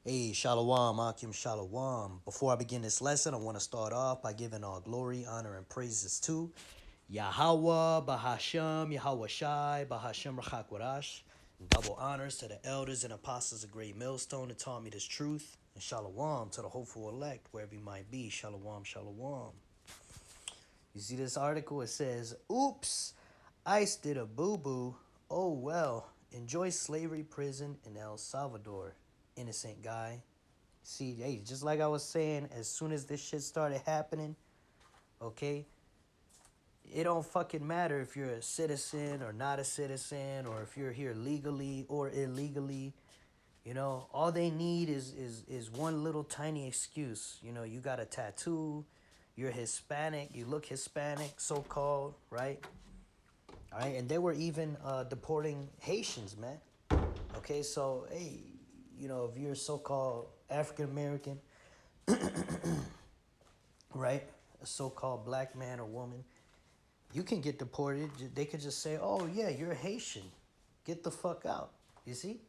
Hey, Shalom, Akim Shalom. Before I begin this lesson, I want to start off by giving all glory, honor, and praises to Yahweh, Bahasham, Yahweh Shai, Bahasham Rachakwarash. Double honors to the elders and apostles of Great Millstone that taught me this truth. And Shalom to the hopeful elect, wherever you might be. Shalom, Shalom. You see this article? It says, oops, ICE did a boo-boo. Oh, well. Enjoy slavery prison in El Salvador. Innocent guy. See, hey, just like I was saying, as soon as this shit started happening, okay, it don't fucking matter if you're a citizen or not a citizen, or if you're here legally or illegally. You know, all they need is one little tiny excuse. You know, you got a tattoo, you're Hispanic, you look Hispanic, so-called, right? All right, and they were even deporting Haitians, man. Okay, so, hey, you know, if you're so-called African-American, right, a so-called black man or woman, you can get deported. They could just say, oh, yeah, you're a Haitian. Get the fuck out. You see?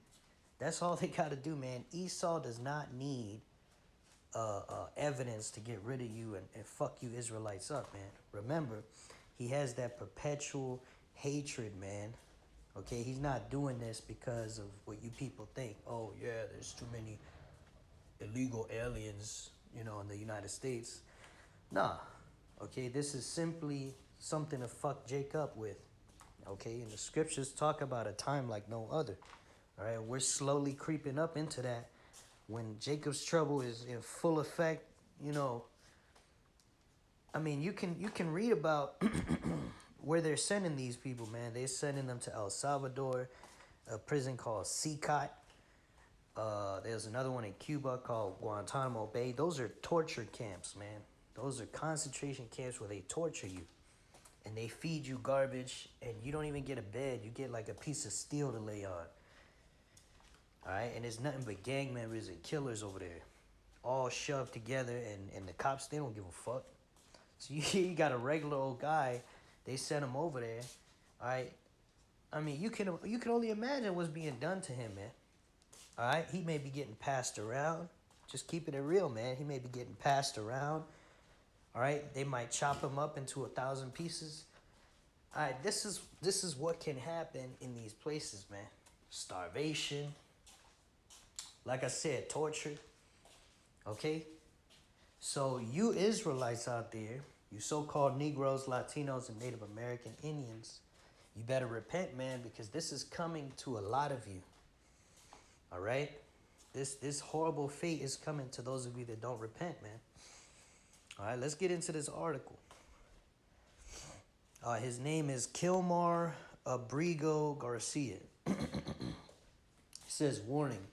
That's all they got to do, man. Esau does not need evidence to get rid of you and fuck you Israelites up, man. Remember, he has that perpetual hatred, man. Okay, he's not doing this because of what you people think. Oh, yeah, there's too many illegal aliens, you know, in the United States. Nah, okay, this is simply something to fuck Jacob with. Okay, and the scriptures talk about a time like no other. All right, we're slowly creeping up into that when Jacob's trouble is in full effect. You know, I mean, you can read about where they're sending these people, man. They're sending them to El Salvador, a prison called CECOT. There's another one in Cuba called Guantanamo Bay. Those are torture camps, man. Those are concentration camps where they torture you. And they feed you garbage, and you don't even get a bed. You get like a piece of steel to lay on. All right? And it's nothing but gang members and killers over there. All shoved together, and the cops, they don't give a fuck. So you got a regular old guy. They sent him over there. All right? I mean, you can only imagine what's being done to him, man. All right, he may be getting passed around. Just keeping it real, man. He may be getting passed around. All right, they might chop him up into 1,000 pieces. All right, this is what can happen in these places, man. Starvation. Like I said, torture. Okay, so you Israelites out there, you so-called Negroes, Latinos, and Native American Indians, you better repent, man, because this is coming to a lot of you. All right? This horrible fate is coming to those of you that don't repent, man. All right, let's get into this article. His name is Kilmar Abrigo Garcia. It says, warning,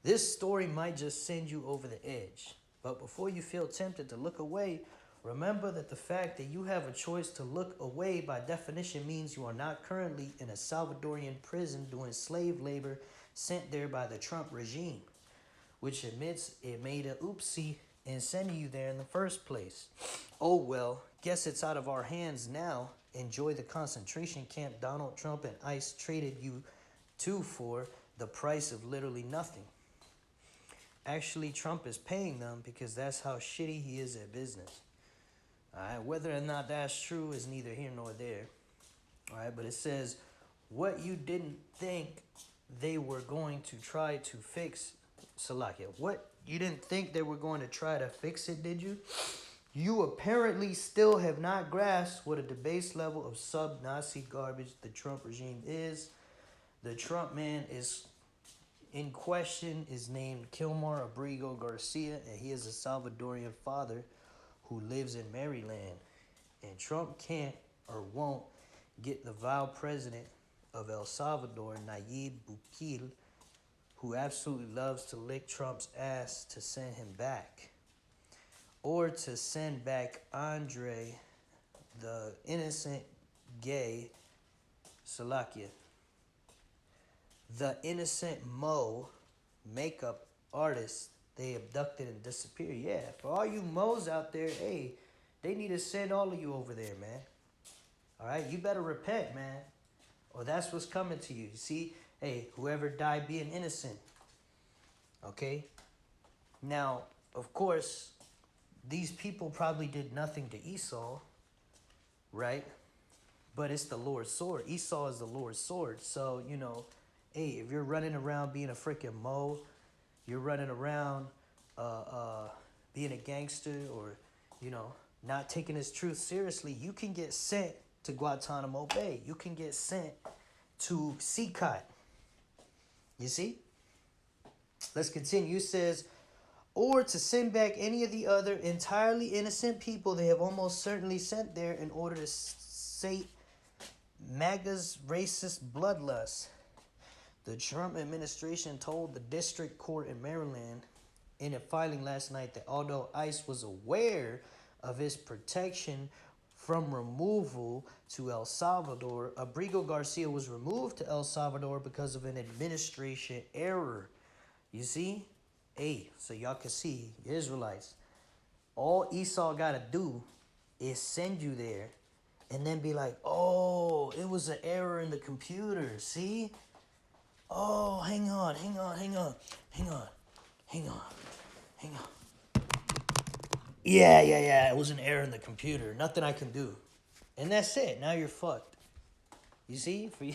this story might just send you over the edge. But before you feel tempted to look away, remember that the fact that you have a choice to look away by definition means you are not currently in a Salvadorian prison doing slave labor sent there by the Trump regime, which admits it made a oopsie in sending you there in the first place. Oh well, guess it's out of our hands now. Enjoy the concentration camp Donald Trump and ICE traded you to for the price of literally nothing. Actually, Trump is paying them because that's how shitty he is at business. All right, whether or not that's true is neither here nor there. All right, but it says, what you didn't think they were going to try to fix, Salakia, what you didn't think they were going to try to fix it, did you? You apparently still have not grasped what a debased level of sub-Nazi garbage the Trump regime is. The Trump man is in question is named Kilmar Abrigo Garcia, and he is a Salvadorian father who lives in Maryland. And Trump can't or won't get the vile president of El Salvador, Nayib Bukele, who absolutely loves to lick Trump's ass, to send him back. Or to send back Andre, the innocent gay, Salakia, the innocent Mo makeup artist they abducted and disappeared. Yeah, for all you Mo's out there, hey, they need to send all of you over there, man. All right, you better repent, man, or that's what's coming to you. You see, hey, whoever died being innocent, okay? Now, of course, these people probably did nothing to Esau, right? But it's the Lord's sword. Esau is the Lord's sword. So, you know, hey, if you're running around being a freaking Mo, you're running around being a gangster, or, you know, not taking his truth seriously, you can get sent to Guantanamo Bay. You can get sent to CECOT. You see? Let's continue. It says, or to send back any of the other entirely innocent people they have almost certainly sent there in order to sate MAGA's racist bloodlust. The Trump administration told the district court in Maryland in a filing last night that although ICE was aware of its protection from removal to El Salvador, Abrigo Garcia was removed to El Salvador because of an administration error. You see? Hey, so y'all can see, Israelites, all Esau got to do is send you there and then be like, oh, it was an error in the computer. See? Oh, hang on. Yeah. It was an error in the computer. Nothing I can do. And that's it. Now you're fucked. You see? For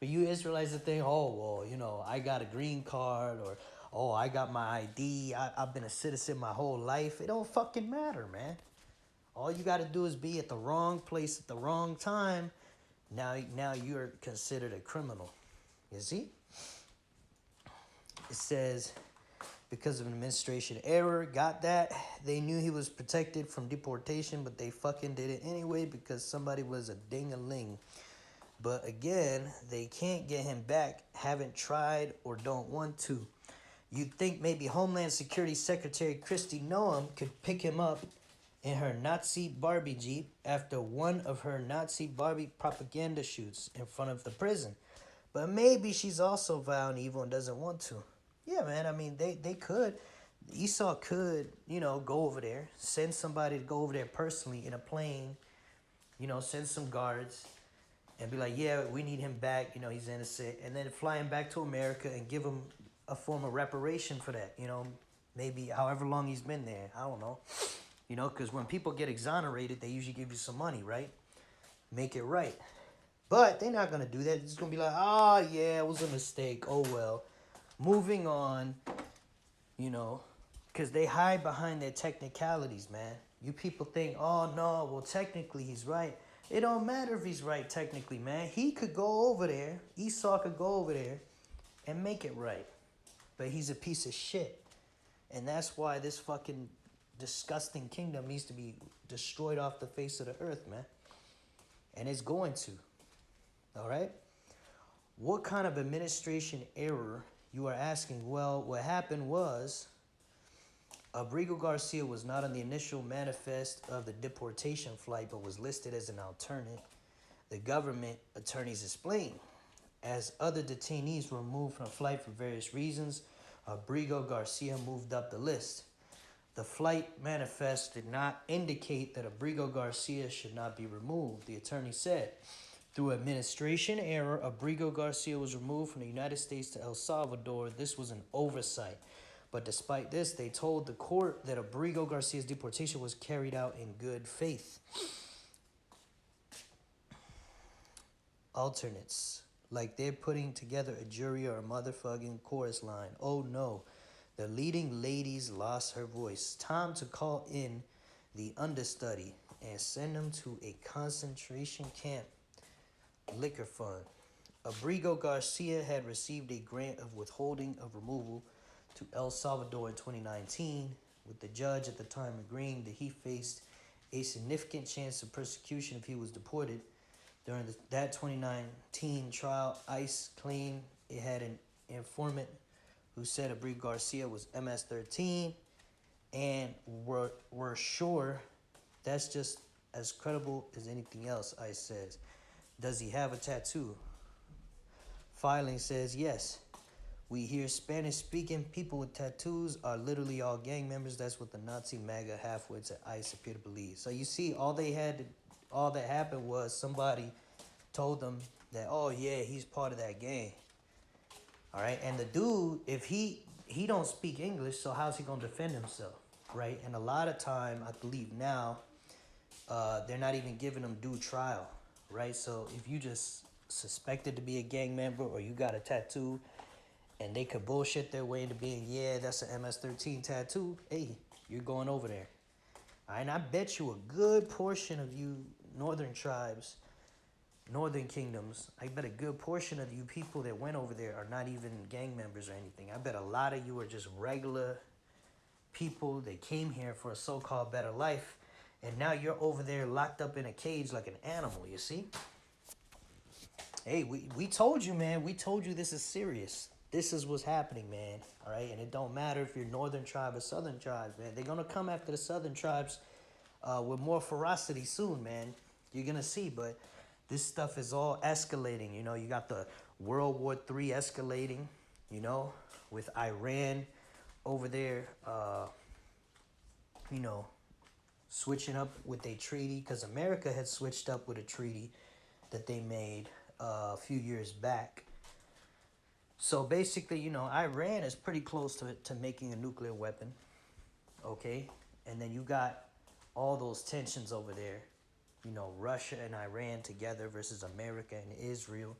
you Israelites to think, oh, well, you know, I got a green card, or, oh, I got my ID. I've been a citizen my whole life. It don't fucking matter, man. All you got to do is be at the wrong place at the wrong time. Now you're considered a criminal. You see? It says, because of an administration error, got that. They knew he was protected from deportation, but they fucking did it anyway because somebody was a ding-a-ling. But again, they can't get him back, haven't tried, or don't want to. You'd think maybe Homeland Security Secretary Kristi Noem could pick him up in her Nazi Barbie Jeep after one of her Nazi Barbie propaganda shoots in front of the prison. But maybe she's also vile and evil and doesn't want to. Yeah, man, I mean, they could. Esau could, you know, go over there, send somebody to go over there personally in a plane, you know, send some guards and be like, yeah, we need him back, you know, he's innocent. And then fly him back to America and give him a form of reparation for that, you know, maybe however long he's been there. I don't know. You know, because when people get exonerated, they usually give you some money, right? Make it right. But they're not going to do that. They're just going to be like, oh, yeah, it was a mistake. Oh, well. Moving on, you know, because they hide behind their technicalities, man. You people think, oh, no, well, technically he's right. It don't matter if he's right technically, man. He could go over there. Esau could go over there and make it right. But he's a piece of shit. And that's why this fucking disgusting kingdom needs to be destroyed off the face of the earth, man. And it's going to. All right? What kind of administration error, you are asking? Well, what happened was Abrigo Garcia was not on the initial manifest of the deportation flight, but was listed as an alternate. The government attorneys explained. As other detainees were moved from the flight for various reasons, Abrigo Garcia moved up the list. The flight manifest did not indicate that Abrigo Garcia should not be removed, the attorney said. Through administration error, Abrigo Garcia was removed from the United States to El Salvador. This was an oversight. But despite this, they told the court that Abrigo Garcia's deportation was carried out in good faith. Alternates. Like they're putting together a jury or a motherfucking chorus line. Oh no. The leading ladies lost her voice. Time to call in the understudy and send them to a concentration camp. Liquor fund. Abrigo Garcia had received a grant of withholding of removal to El Salvador in 2019, with the judge at the time agreeing that he faced a significant chance of persecution if he was deported. During that 2019 trial, ICE claimed it had an informant who said Abrigo Garcia was MS-13, and were sure that's just as credible as anything else, ICE says. Does he have a tattoo? Filing says yes. We hear Spanish-speaking people with tattoos are literally all gang members. That's what the Nazi MAGA halfwits at ICE appear to believe. So you see, all that happened was somebody told them that, oh yeah, he's part of that gang. All right, and the dude, if he he don't speak English, so how's he gonna defend himself, right? And a lot of time, I believe now, they're not even giving him due trial, right? So if you just suspected to be a gang member or you got a tattoo, and they could bullshit their way into being, yeah, that's an MS-13 tattoo, hey, you're going over there. All right, and I bet you a good portion of you northern tribes, northern kingdoms, I bet a good portion of you people that went over there are not even gang members or anything. I bet a lot of you are just regular people that came here for a so-called better life, and now you're over there locked up in a cage like an animal, you see? Hey, we told you, man. We told you this is serious. This is what's happening, man. All right? And it don't matter if you're northern tribe or southern tribes, man. They're going to come after the southern tribes with more ferocity soon, man. You're going to see. But this stuff is all escalating. You know, you got the World War III escalating, you know, with Iran over there, you know, switching up with a treaty. Because America had switched up with a treaty that they made a few years back. So basically, you know, Iran is pretty close to making a nuclear weapon, okay? And then you got all those tensions over there, you know, Russia and Iran together versus America and Israel,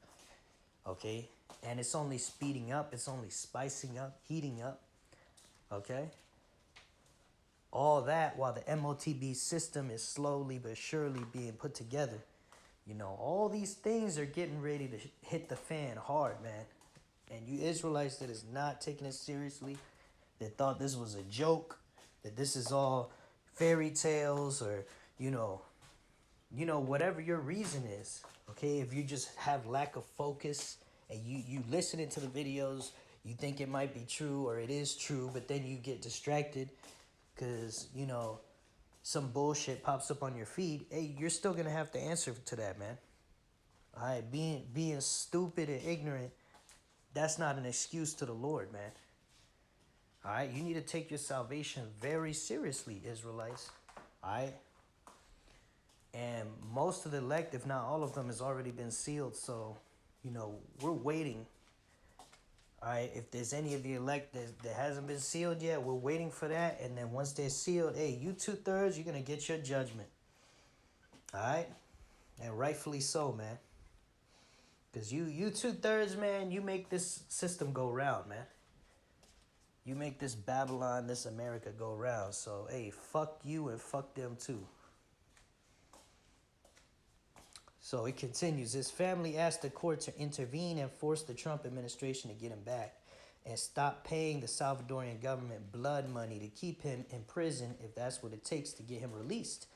okay? And it's only speeding up, it's only spicing up, heating up, okay? All that while the MOTB system is slowly but surely being put together. You know, all these things are getting ready to hit the fan hard, man. And you Israelites that is not taking it seriously, that thought this was a joke, that this is all fairy tales or, you know, whatever your reason is, okay? If you just have lack of focus and you listening to the videos, you think it might be true or it is true, but then you get distracted because, you know, some bullshit pops up on your feed, hey, you're still going to have to answer to that, man. All right, being stupid and ignorant, that's not an excuse to the Lord, man. All right, you need to take your salvation very seriously, Israelites. All right? And most of the elect, if not all of them, has already been sealed. So, you know, we're waiting. All right, if there's any of the elect that hasn't been sealed yet, we're waiting for that. And then once they're sealed, hey, you 2/3, you're going to get your judgment. All right? And rightfully so, man. Because you 2/3, man, you make this system go round, man. You make this Babylon, this America go round. So, hey, fuck you and fuck them too. So it continues. His family asked the court to intervene and force the Trump administration to get him back and stop paying the Salvadorian government blood money to keep him in prison if that's what it takes to get him released.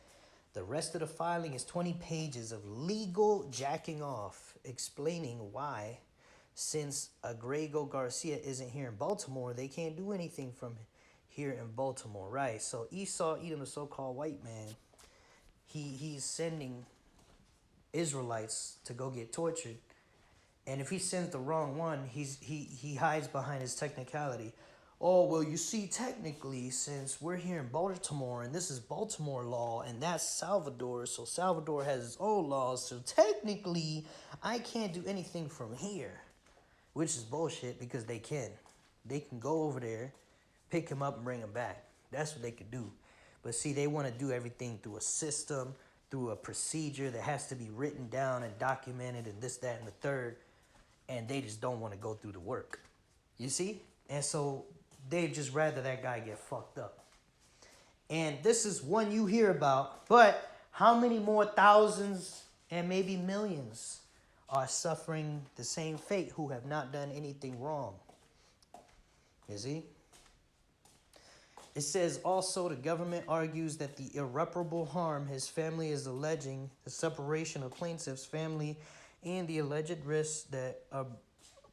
The rest of the filing is 20 pages of legal jacking off, explaining why, since Agrego Garcia isn't here in Baltimore, they can't do anything from here in Baltimore, right? So Esau, Edom, the so-called white man, he's sending Israelites to go get tortured, and if he sends the wrong one, he hides behind his technicality. Oh, well, you see, technically, since we're here in Baltimore and this is Baltimore law and that's Salvador, so Salvador has its own laws, so technically I can't do anything from here, which is bullshit because they can. They can go over there, pick him up and bring him back. That's what they could do. But see, they want to do everything through a system, through a procedure that has to be written down and documented and this, that, and the third. And they just don't want to go through the work. You see? And so they'd just rather that guy get fucked up. And this is one you hear about. But how many more thousands and maybe millions are suffering the same fate who have not done anything wrong? You see? It says also the government argues that the irreparable harm his family is alleging, the separation of plaintiff's family, and the alleged risk that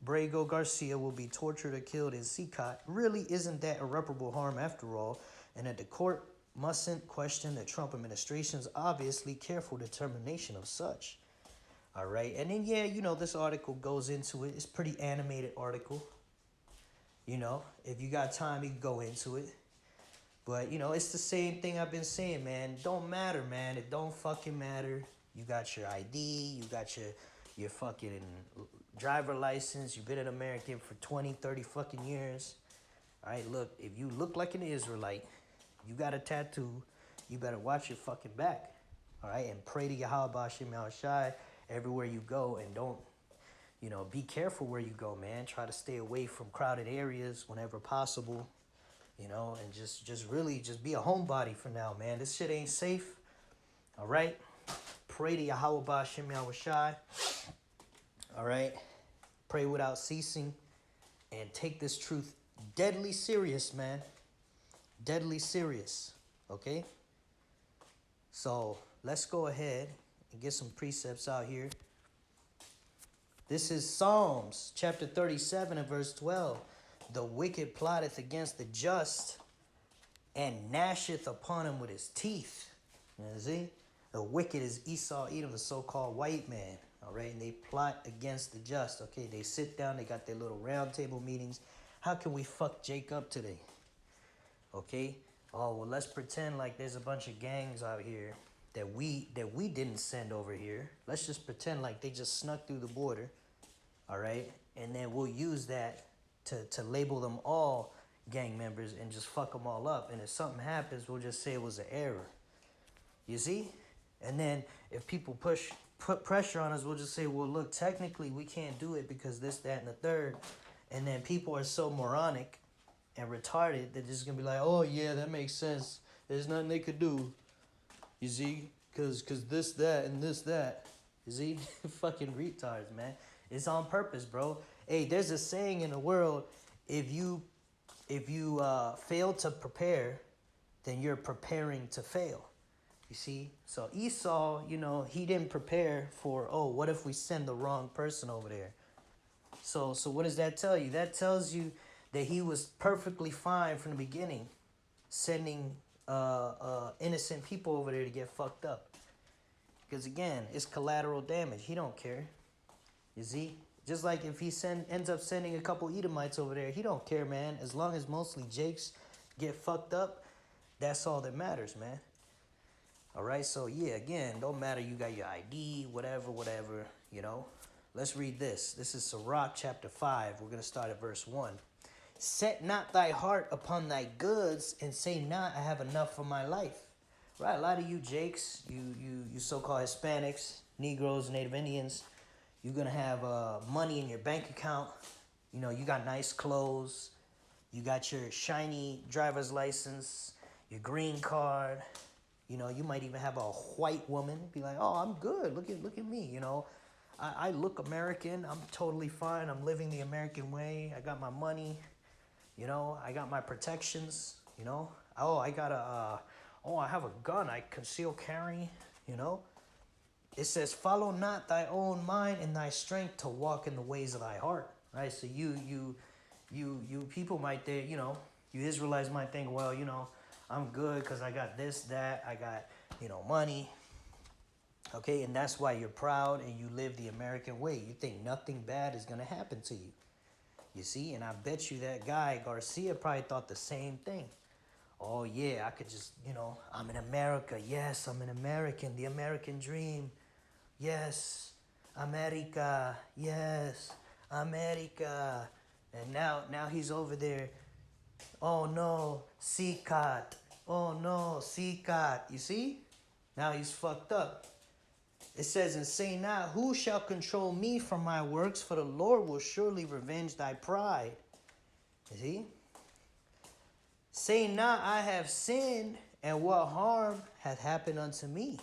Abrego Garcia will be tortured or killed in CECOT really isn't that irreparable harm after all, and that the court mustn't question the Trump administration's obviously careful determination of such. All right, and then, yeah, you know, this article goes into it. It's a pretty animated article. You know, if you got time, you can go into it. But, you know, it's the same thing I've been saying, man. It don't matter, man. It don't fucking matter. You got your ID. You got your fucking driver license. You've been an American for 20, 30 fucking years. All right, look, if you look like an Israelite, you got a tattoo, you better watch your fucking back. All right, and pray to Yahweh Hashem Shai everywhere you go, and don't, be careful where you go, man. Try to stay away from crowded areas whenever possible, and just really just be a homebody for now, man. This shit ain't safe. All right, pray to Yahweh Hashem Shai. All right, pray without ceasing, and take this truth deadly serious, man. Deadly serious. Okay? So let's go ahead and get some precepts out here. This is Psalms chapter 37 and verse 12. The wicked plotteth against the just and gnasheth upon him with his teeth. You see? The wicked is Esau, Edom, the so-called white man. All right? And they plot against the just. Okay? They sit down. They got their little round table meetings. How can we fuck Jacob today? Okay? Oh, well, let's pretend like there's a bunch of gangs out here that we didn't send over here. Let's just pretend like they just snuck through the border. All right? And then we'll use that to label them all gang members and just fuck them all up. And if something happens, we'll just say it was an error. You see? And then if people put pressure on us, we'll just say, well, look, technically we can't do it because this, that, and the third. And then people are so moronic and retarded, they're just gonna be like, oh yeah, that makes sense. There's nothing they could do. You see? Cause this, that, and this, that. You see? Fucking retards, man. It's on purpose, bro. Hey, there's a saying in the world, if you fail to prepare, then you're preparing to fail. You see? So Esau, he didn't prepare for, oh, what if we send the wrong person over there? So what does that tell you? That tells you that he was perfectly fine from the beginning, sending innocent people over there to get fucked up. Because again, it's collateral damage. He don't care. You see? Just like if he ends up sending a couple Edomites over there, he don't care, man. As long as mostly Jakes get fucked up, that's all that matters, man. All right? So yeah, again, don't matter. You got your ID, whatever, Let's read this. This is Sirach chapter 5. We're going to start at verse 1. Set not thy heart upon thy goods, and say not, I have enough for my life. Right? A lot of you Jakes, you so-called Hispanics, Negroes, Native Indians, you're going to have money in your bank account. You got nice clothes. You got your shiny driver's license, your green card. You might even have a white woman be like, oh, I'm good. Look at me, I look American. I'm totally fine. I'm living the American way. I got my money. I got my protections. Oh, I have a gun. I conceal carry. It says, follow not thy own mind and thy strength to walk in the ways of thy heart. Right? So you people might think, you Israelites might think, well, I'm good because I got this, that. I got, money. Okay, and that's why you're proud and you live the American way. You think nothing bad is going to happen to you. You see, and I bet you that guy, Garcia, probably thought the same thing. Oh, yeah, I could just, I'm in America. Yes, I'm an American, the American dream. Yes, America. Yes, America. And now he's over there. Oh, no, CECOT. Oh, no, CECOT. You see? Now he's fucked up. It says, and say not, who shall control me from my works? For the Lord will surely revenge thy pride. You see? Say not, I have sinned, and what harm hath happened unto me?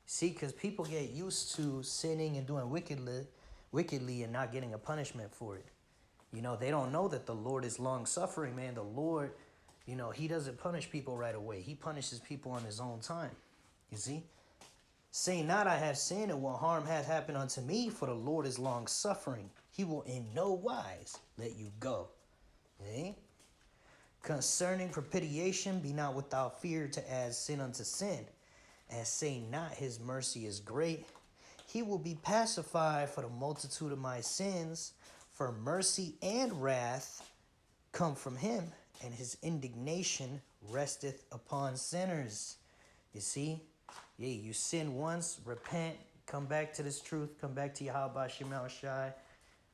See, because people get used to sinning and doing wickedly and not getting a punishment for it. They don't know that the Lord is long-suffering, man. The Lord, he doesn't punish people right away. He punishes people on his own time. You see? Say not, I have sinned, and what harm hath happened unto me, for the Lord is long-suffering. He will in no wise let you go. See? Concerning propitiation, be not without fear to add sin unto sin. And say not, his mercy is great. He will be pacified for the multitude of my sins. For mercy and wrath come from him, and his indignation resteth upon sinners. You see? Yeah, you sin once, repent, come back to this truth, come back to Yahweh Shemel Shai.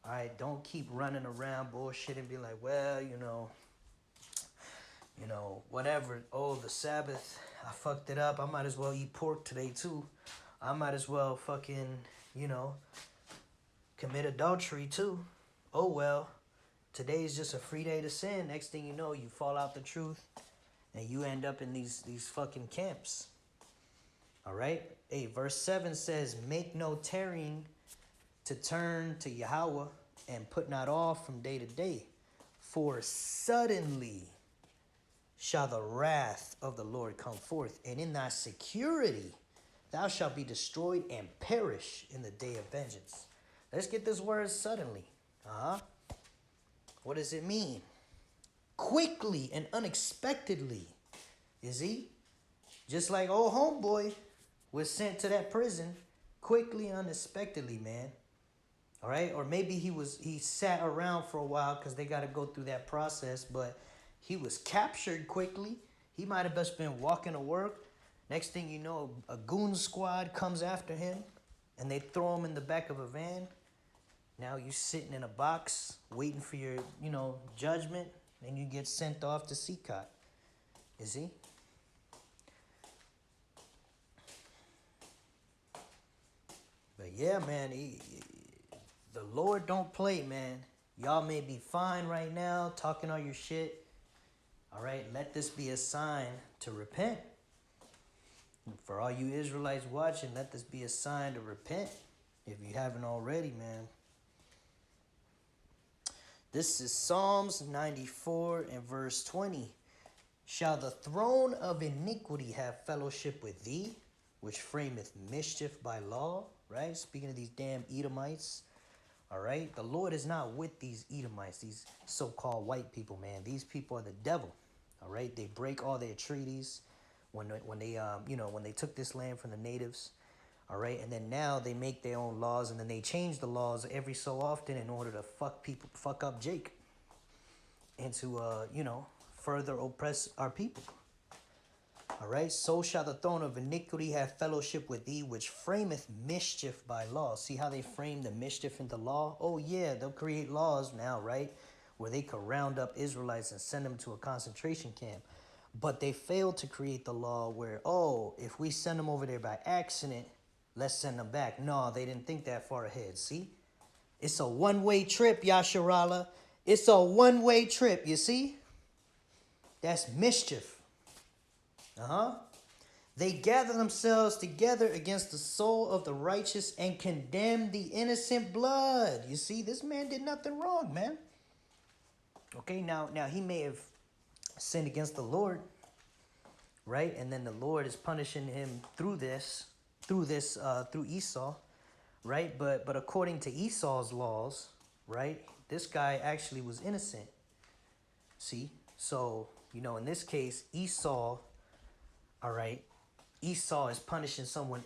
All right, don't keep running around bullshit and be like, well, You know, whatever. Oh, the Sabbath, I fucked it up. I might as well eat pork today too. I might as well fucking, you know, commit adultery too. Oh well. Today's just a free day to sin. Next thing you know, you fall out the truth and you end up in these fucking camps. All right? Hey, verse 7 says, make no tarrying to turn to Yahweh and put not off from day to day. For suddenly shall the wrath of the Lord come forth, and in thy security thou shalt be destroyed and perish in the day of vengeance. Let's get this word suddenly. What does it mean? Quickly and unexpectedly. Is he? Just like old homeboy was sent to that prison quickly and unexpectedly, man. All right? Or maybe he sat around for a while because they got to go through that process, but he was captured quickly. He might have just been walking to work. Next thing you know, a goon squad comes after him and they throw him in the back of a van. Now you sitting in a box waiting for your, judgment, and you get sent off to CECOT. Is he? But yeah, man, the Lord don't play, man. Y'all may be fine right now, talking all your shit. All right, let this be a sign to repent. For all you Israelites watching, let this be a sign to repent if you haven't already, man. This is Psalms 94 and verse 20. Shall the throne of iniquity have fellowship with thee, which frameth mischief by law? Right? Speaking of these damn Edomites. All right? The Lord is not with these Edomites, these so-called white people, man. These people are the devil. All right? They break all their treaties when they took this land from the natives. All right, and then now they make their own laws, and then they change the laws every so often in order to fuck up Jake, and to further oppress our people. All right, so shall the throne of iniquity have fellowship with thee, which frameth mischief by law. See how they frame the mischief into law? Oh yeah, they'll create laws now, right, where they could round up Israelites and send them to a concentration camp. But they failed to create the law where, if we send them over there by accident, let's send them back. No, they didn't think that far ahead. See? It's a one-way trip, Yasharala. It's a one-way trip, you see? That's mischief. They gather themselves together against the soul of the righteous and condemn the innocent blood. You see, this man did nothing wrong, man. Okay, now he may have sinned against the Lord, right? And then the Lord is punishing him through Esau, right? But according to Esau's laws, right, this guy actually was innocent. See? So, in this case, Esau, all right, Esau is punishing someone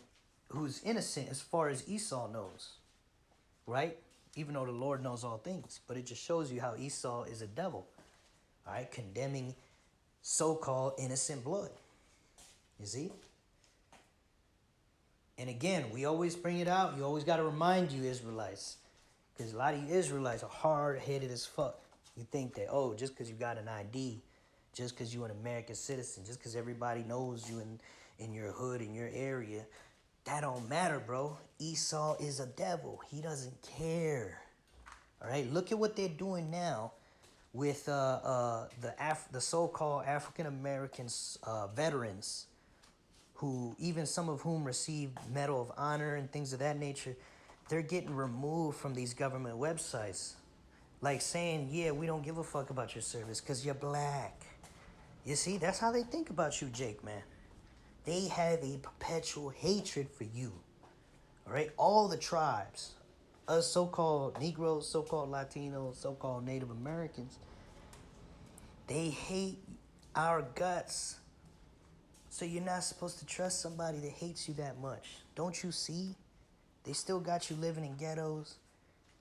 who's innocent as far as Esau knows, right? Even though the Lord knows all things. But it just shows you how Esau is a devil, all right, condemning so-called innocent blood. You see? And again, we always bring it out. You always got to remind you Israelites. Because a lot of you Israelites are hard-headed as fuck. You think that, just because you got an ID, just because you're an American citizen, just because everybody knows you in your hood, in your area, that don't matter, bro. Esau is a devil. He doesn't care. All right? Look at what they're doing now with the so-called African-American veterans, who even some of whom received Medal of Honor and things of that nature. They're getting removed from these government websites. Like saying, yeah, we don't give a fuck about your service because you're black. You see, that's how they think about you, Jake, man. They have a perpetual hatred for you. All right? All the tribes, us so-called Negroes, so-called Latinos, so-called Native Americans, they hate our guts. So you're not supposed to trust somebody that hates you that much. Don't you see? They still got you living in ghettos.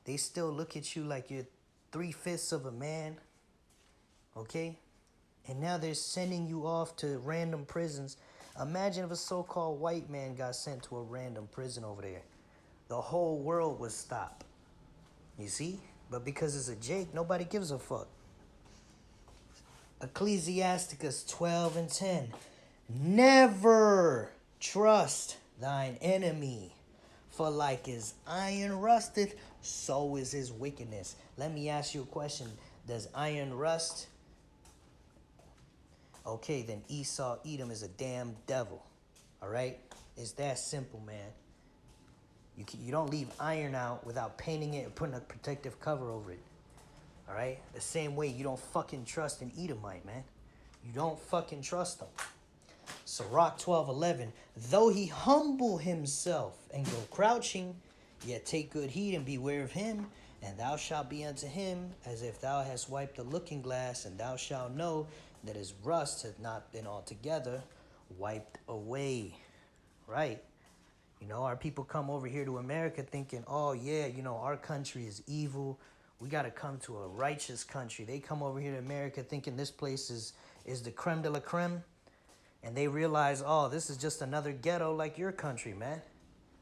They still look at you like you're 3/5 of a man. Okay? And now they're sending you off to random prisons. Imagine if a so-called white man got sent to a random prison over there. The whole world would stop. You see? But because it's a Jake, nobody gives a fuck. Ecclesiasticus 12 and 10. Never trust thine enemy, for like as iron rusteth, so is his wickedness. Let me ask you a question. Does iron rust? Okay, then Esau, Edom is a damn devil. All right? It's that simple, man. You don't leave iron out without painting it and putting a protective cover over it. All right? The same way you don't fucking trust an Edomite, man. You don't fucking trust them. Sirach 12:11. Though he humble himself and go crouching, yet take good heed and beware of him, and thou shalt be unto him as if thou hast wiped a looking glass, and thou shalt know that his rust hath not been altogether wiped away. Right? You know, our people come over here to America thinking, oh, yeah, you know, our country is evil. We got to come to a righteous country. They come over here to America thinking this place is the creme de la creme. And they realize, oh, this is just another ghetto like your country, man.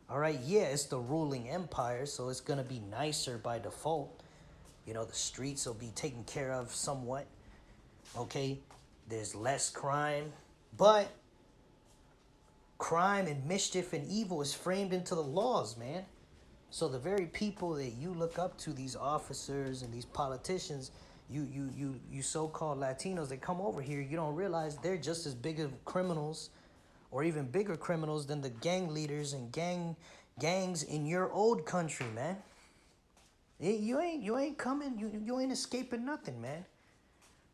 All right, yeah, it's the ruling empire, so it's going to be nicer by default. You know, the streets will be taken care of somewhat. Okay, there's less crime. But crime and mischief and evil is framed into the laws, man. So the very people that you look up to, these officers and these politicians, you so-called Latinos that come over here, you don't realize they're just as big of criminals or even bigger criminals than the gang leaders and gangs in your old country, man. You ain't coming, you ain't escaping nothing, man.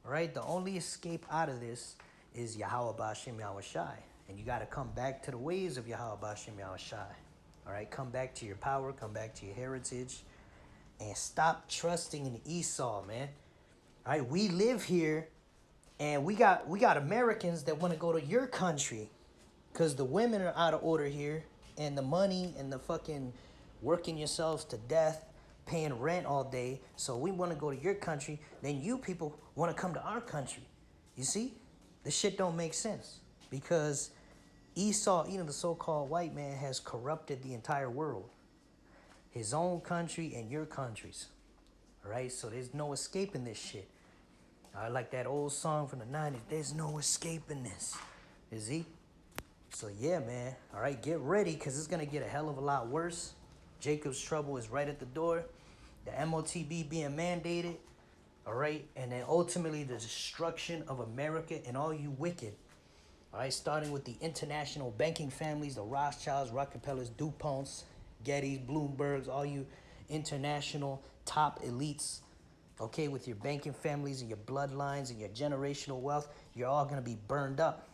All right, the only escape out of this is Yahweh Ba'ashem Yahweh Shai. And you got to come back to the ways of Yahweh Ba'ashem Yahweh Shai. All right, come back to your power, come back to your heritage, and stop trusting in Esau, man. All right, we live here, and we got Americans that want to go to your country because the women are out of order here, and the money and the fucking working yourselves to death, paying rent all day. So we want to go to your country. Then you people want to come to our country. You see? This shit don't make sense because Esau, the so-called white man, has corrupted the entire world. His own country and your countries. All right? So there's no escaping this shit. I like that old song from the 90s. There's no escaping this. Is he? So yeah, man. All right, get ready because it's going to get a hell of a lot worse. Jacob's trouble is right at the door. The MOTB being mandated. All right? And then ultimately the destruction of America and all you wicked. All right, starting with the international banking families, the Rothschilds, Rockefellers, DuPonts, Gettys, Bloombergs, all you international top elites, okay, with your banking families and your bloodlines and your generational wealth, you're all going to be burned up.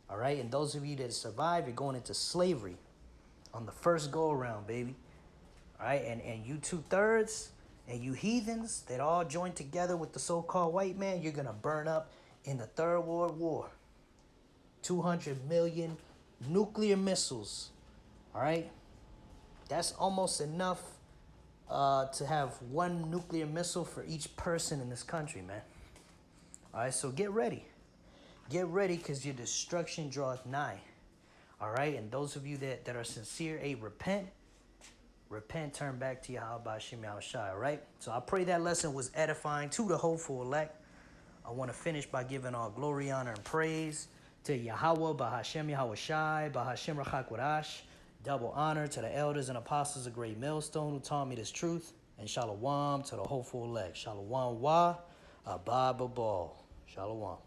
All right, and those of you that survive, you're going into slavery on the first go-around, baby. All right, and you two-thirds and you heathens that all join together with the so-called white man, you're going to burn up in the Third World War. 200 million nuclear missiles, all right? That's almost enough to have one nuclear missile for each person in this country, man. All right, so get ready. Get ready because your destruction draweth nigh, all right? And those of you that are sincere, repent, turn back to Yahweh Ba'ashem Yahweh Shai, all right? So I pray that lesson was edifying to the hopeful elect. I want to finish by giving all glory, honor, and praise to Yahweh, Ba'ashem Yahweh Shai, Ba'ashem Rachak Wadash. Double honor to the elders and apostles of Great Millstone who taught me this truth. And shalom to the hopeful elect. Shalom wa, abba babal. Shalom.